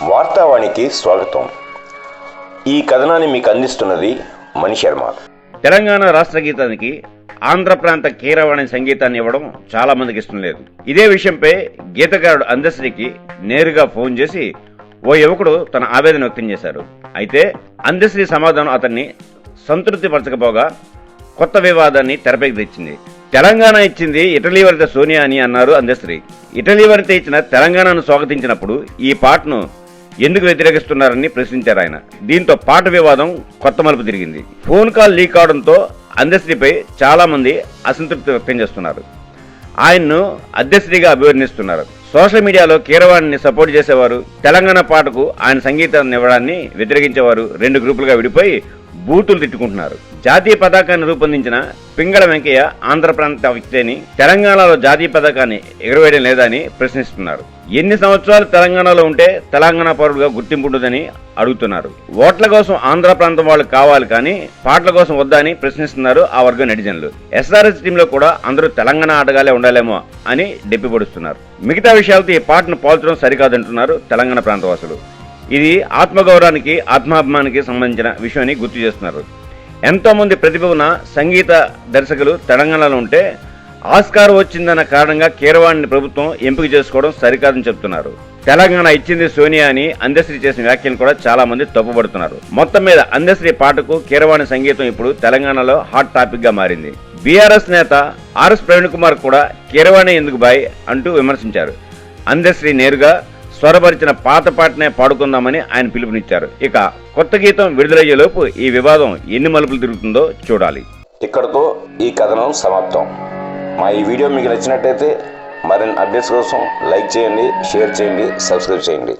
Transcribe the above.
వార్తావాణికి స్వాగతం. ఈ కథనాన్ని మీకు అందిస్తున్నది మణి శర్మ. తెలంగాణ రాష్ట్ర గీతానికి ఆంధ్ర ప్రాంత కీరవాణి సంగీతాన్ని ఇవ్వడం చాలా మందికి ఇష్టం లేదు. ఇదే విషయంపై గీతకారుడు అందశ్రీకి నేరుగా ఫోన్ చేసి ఓ యువకుడు తన ఆవేదన వ్యక్తం చేశారు. అయితే అందశ్రీ సమాధానం అతన్ని సంతృప్తిపరచకపోగా కొత్త వివాదాన్ని తెరపైకి తెచ్చింది. తెలంగాణ ఇచ్చింది ఇటలీ వనిత సోనియా అని అన్నారు అందశ్రీ. ఇటలీ వనిత ఇచ్చిన తెలంగాణను స్వాగతించినప్పుడు ఈ పాటను ఎందుకు వ్యతిరేకిస్తున్నారని ప్రశ్నించారు ఆయన. దీంతో పాట వివాదం కొత్త మలుపు తిరిగింది. ఫోన్ కాల్ లీక్ అవడంతో అందశ్రీపై చాలా మంది అసంతృప్తి వ్యక్తం చేస్తున్నారు. ఆయన్ను అధ్యశ్రీగా అభివర్ణిస్తున్నారు. సోషల్ మీడియాలో కీరవాణిని సపోర్ట్ చేసేవారు, తెలంగాణ పాటకు ఆయన సంగీతాన్ని ఇవ్వడాన్ని వ్యతిరేకించేవారు రెండు గ్రూపులుగా విడిపోయి బూతులు తిట్టుకుంటున్నారు. జాతీయ పతాకాన్ని రూపొందించిన పింగళ వెంకయ్య ఆంధ్ర ప్రాంత వ్యక్తిని తెలంగాణలో జాతీయ పతాకాన్ని ఎగురవేయడం లేదని ప్రశ్నిస్తున్నారు. ఎన్ని సంవత్సరాలు తెలంగాణలో ఉంటే తెలంగాణ పౌరుడుగా గుర్తింపు ఉంటుందని అడుగుతున్నారు. ఓట్ల కోసం ఆంధ్ర ప్రాంతం వాళ్ళు కావాలి కానీ పాటల కోసం వద్దా అని ప్రశ్నిస్తున్నారు ఆ వర్గం నెటిజన్లు. ఎస్ఆర్ఎస్ టీంలో కూడా అందరూ తెలంగాణ ఆటగాలే ఉండాలేమో అని డెప్పిపొడుస్తున్నారు. మిగతా విషయాలతో ఈ పాటను పోల్చడం సరికాదంటున్నారు తెలంగాణ ప్రాంతవాసులు. ఇది ఆత్మగౌరవానికి ఆత్మాభిమానానికి సంబంధించిన విషయాన్ని గుర్తు చేస్తున్నారు. ఎంతో మంది ప్రతిభ ఉన్న సంగీత దర్శకులు తెలంగాణలో ఉంటే ఆస్కార్ వచ్చిందన్న కారణంగా కీరవాణిని ప్రభుత్వం ఎంపిక చేసుకోవడం సరికాదని చెప్తున్నారు. తెలంగాణ ఇచ్చింది సోనియా అని అందశ్రీ చేసిన వ్యాఖ్యలు కూడా చాలా మంది తప్పుపడుతున్నారు. మొత్తం మీద అందశ్రీ పాటకు కీరవాణి సంగీతం ఇప్పుడు తెలంగాణలో హాట్ టాపిక్ గా మారింది. బీఆర్ఎస్ నేత ఆర్ఎస్ ప్రవీణ్ కుమార్ కూడా కీరవాణి ఎందుకు బాయ్ అంటూ విమర్శించారు. అందశ్రీ నేరుగా స్వరపరిచిన పాత పాటనే పాడుకుందామని ఆయన పిలుపునిచ్చారు. ఇక కొత్త గీతం విడుదలయ్యేలోపు ఈ వివాదం ఎన్ని మలుపులు తిరుగుతుందో చూడాలి. ఇక్కడతో ఈ కథనం సమాప్తం. మా ఈ వీడియో మీకు నచ్చినట్టయితే మరిన్ని అప్డేట్స్ కోసం లైక్ చేయండి, షేర్ చేయండి, సబ్స్క్రైబ్ చేయండి.